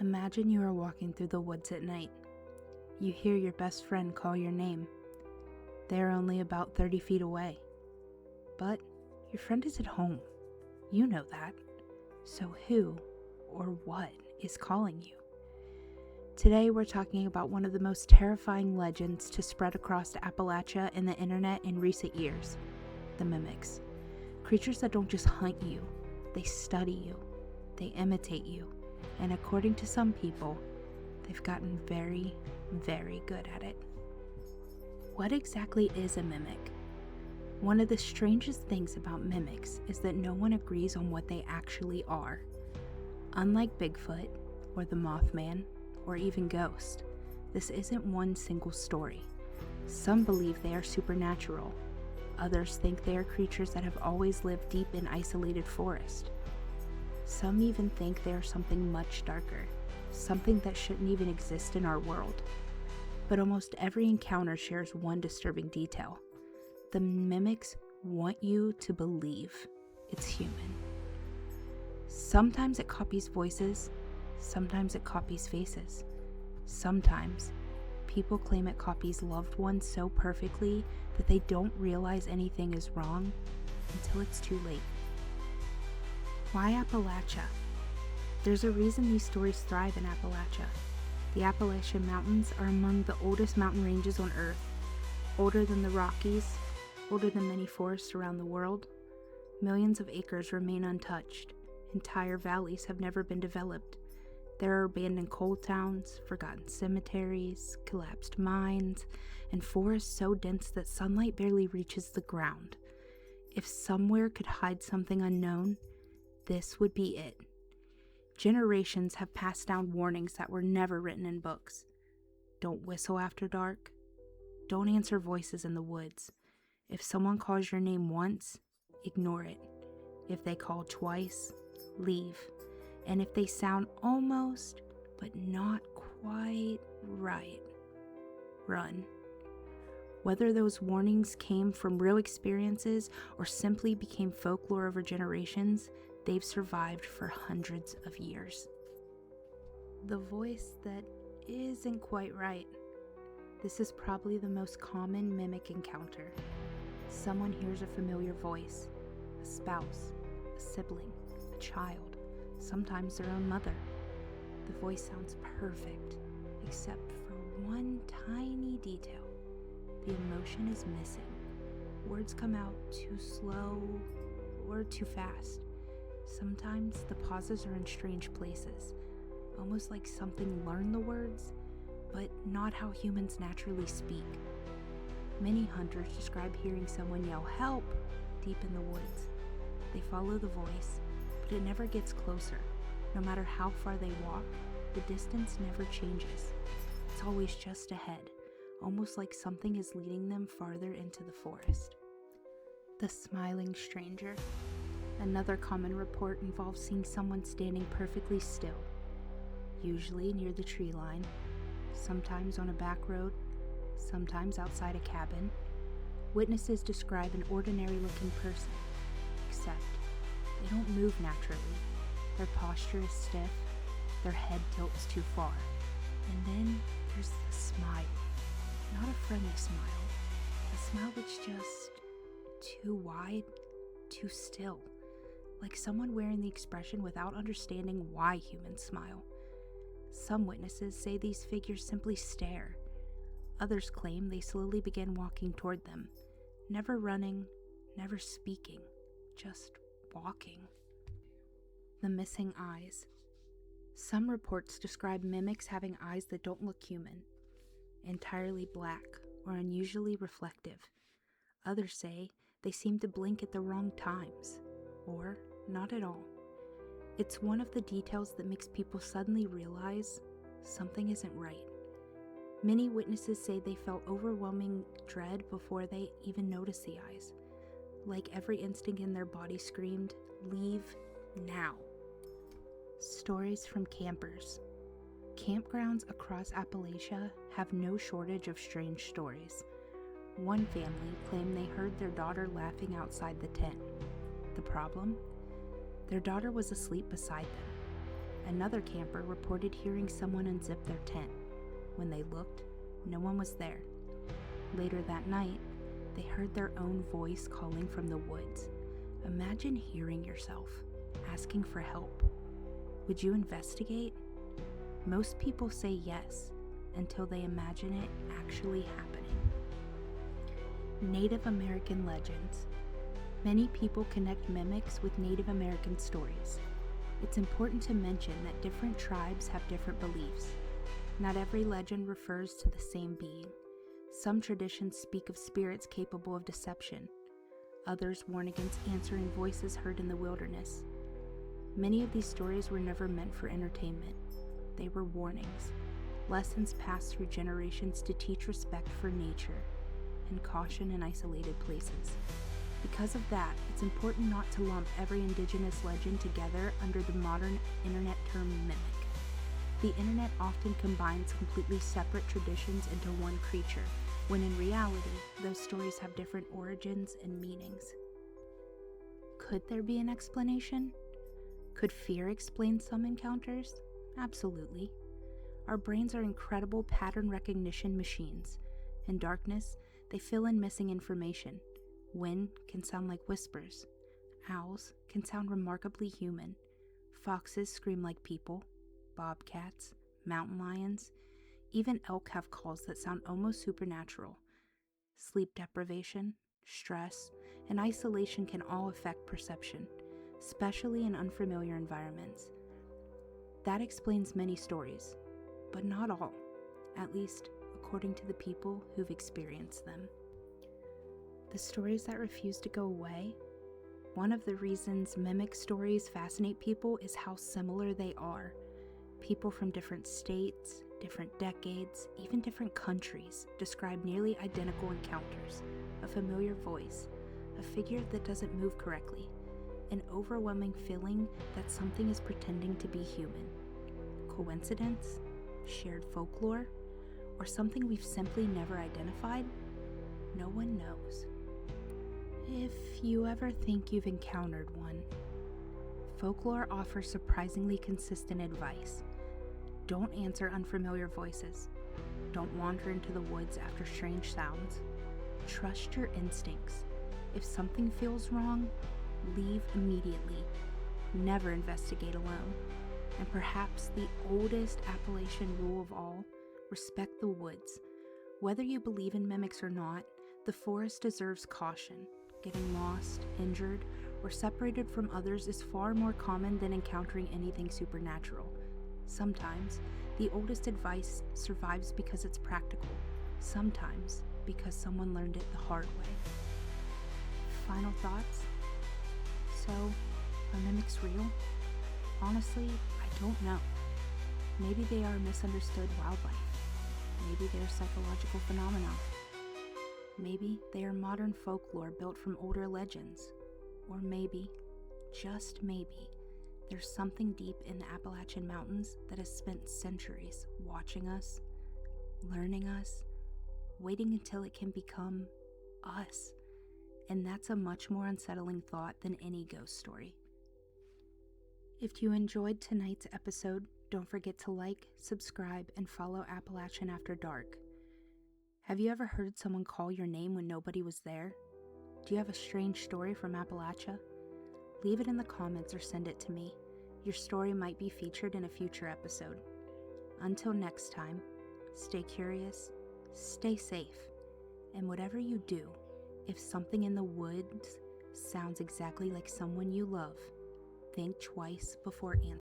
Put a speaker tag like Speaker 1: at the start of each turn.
Speaker 1: Imagine you are walking through the woods at night. You hear your best friend call your name. They are only about 30 feet away. But your friend is at home. You know that. So who or what is calling you? Today we're talking about one of the most terrifying legends to spread across Appalachia and the internet in recent years, the mimics. Creatures that don't just hunt you, they study you, they imitate you, and according to some people, they've gotten very, very good at it. What exactly is a mimic? One of the strangest things about mimics is that no one agrees on what they actually are. Unlike Bigfoot, or the Mothman, or even Ghost, this isn't one single story. Some believe they are supernatural. Others think they are creatures that have always lived deep in isolated forest. Some even think they are something much darker, something that shouldn't even exist in our world. But almost every encounter shares one disturbing detail. The mimics want you to believe it's human. Sometimes it copies voices, sometimes it copies faces. Sometimes people claim it copies loved ones so perfectly that they don't realize anything is wrong until it's too late. Why Appalachia? There's a reason these stories thrive in Appalachia. The Appalachian Mountains are among the oldest mountain ranges on Earth, older than the Rockies, older than many forests around the world. Millions of acres remain untouched. Entire valleys have never been developed. There are abandoned coal towns, forgotten cemeteries, collapsed mines, and forests so dense that sunlight barely reaches the ground. If somewhere could hide something unknown, this would be it. Generations have passed down warnings that were never written in books. Don't whistle after dark. Don't answer voices in the woods. If someone calls your name once, ignore it. If they call twice, leave. And if they sound almost, but not quite right, run. Whether those warnings came from real experiences or simply became folklore over generations, they've survived for hundreds of years. The voice that isn't quite right. This is probably the most common mimic encounter. Someone hears a familiar voice, a spouse, a sibling, a child, sometimes their own mother. The voice sounds perfect, except for one tiny detail. The emotion is missing. Words come out too slow or too fast. Sometimes the pauses are in strange places, almost like something learned the words, but not how humans naturally speak. Many hunters describe hearing someone yell, "Help!" deep in the woods. They follow the voice, but it never gets closer. No matter how far they walk, the distance never changes. It's always just ahead, almost like something is leading them farther into the forest. The smiling stranger. Another common report involves seeing someone standing perfectly still, usually near the tree line, sometimes on a back road, sometimes outside a cabin. Witnesses describe an ordinary-looking person, except they don't move naturally. Their posture is stiff, their head tilts too far, and then there's the smile. Not a friendly smile, a smile that's just too wide, too still. Like someone wearing the expression without understanding why humans smile. Some witnesses say these figures simply stare. Others claim they slowly begin walking toward them, never running, never speaking, just walking. The missing eyes. Some reports describe mimics having eyes that don't look human, entirely black or unusually reflective. Others say they seem to blink at the wrong times, or not at all. It's one of the details that makes people suddenly realize something isn't right. Many witnesses say they felt overwhelming dread before they even noticed the eyes. Like every instinct in their body screamed, "Leave now." Stories from campers. Campgrounds across Appalachia have no shortage of strange stories. One family claimed they heard their daughter laughing outside the tent. The problem? Their daughter was asleep beside them. Another camper reported hearing someone unzip their tent. When they looked, no one was there. Later that night, they heard their own voice calling from the woods. Imagine hearing yourself, asking for help. Would you investigate? Most people say yes, until they imagine it actually happening. Native American legends. Many people connect mimics with Native American stories. It's important to mention that different tribes have different beliefs. Not every legend refers to the same being. Some traditions speak of spirits capable of deception. Others warn against answering voices heard in the wilderness. Many of these stories were never meant for entertainment. They were warnings, lessons passed through generations to teach respect for nature and caution in isolated places. Because of that, it's important not to lump every indigenous legend together under the modern internet term mimic. The internet often combines completely separate traditions into one creature, when in reality, those stories have different origins and meanings. Could there be an explanation? Could fear explain some encounters? Absolutely. Our brains are incredible pattern recognition machines. In darkness, they fill in missing information. Wind can sound like whispers. Owls can sound remarkably human. Foxes scream like people. Bobcats, mountain lions, even elk have calls that sound almost supernatural. Sleep deprivation, stress, and isolation can all affect perception, especially in unfamiliar environments. That explains many stories, but not all, at least according to the people who've experienced them. The stories that refuse to go away. One of the reasons mimic stories fascinate people is how similar they are. People from different states, different decades, even different countries describe nearly identical encounters, a familiar voice, a figure that doesn't move correctly, an overwhelming feeling that something is pretending to be human. Coincidence? Shared folklore? Or something we've simply never identified? No one knows. If you ever think you've encountered one, folklore offers surprisingly consistent advice. Don't answer unfamiliar voices. Don't wander into the woods after strange sounds. Trust your instincts. If something feels wrong, leave immediately. Never investigate alone. And perhaps the oldest Appalachian rule of all, respect the woods. Whether you believe in mimics or not, the forest deserves caution. Getting lost, injured, or separated from others is far more common than encountering anything supernatural. Sometimes, the oldest advice survives because it's practical. Sometimes, because someone learned it the hard way. Final thoughts? So, are mimics real? Honestly, I don't know. Maybe they are misunderstood wildlife. Maybe they're psychological phenomena. Maybe they are modern folklore built from older legends. Or maybe, just maybe, there's something deep in the Appalachian Mountains that has spent centuries watching us, learning us, waiting until it can become us. And that's a much more unsettling thought than any ghost story. If you enjoyed tonight's episode, don't forget to like, subscribe, and follow Appalachian After Dark. Have you ever heard someone call your name when nobody was there? Do you have a strange story from Appalachia? Leave it in the comments or send it to me. Your story might be featured in a future episode. Until next time, stay curious, stay safe, and whatever you do, if something in the woods sounds exactly like someone you love, think twice before answering.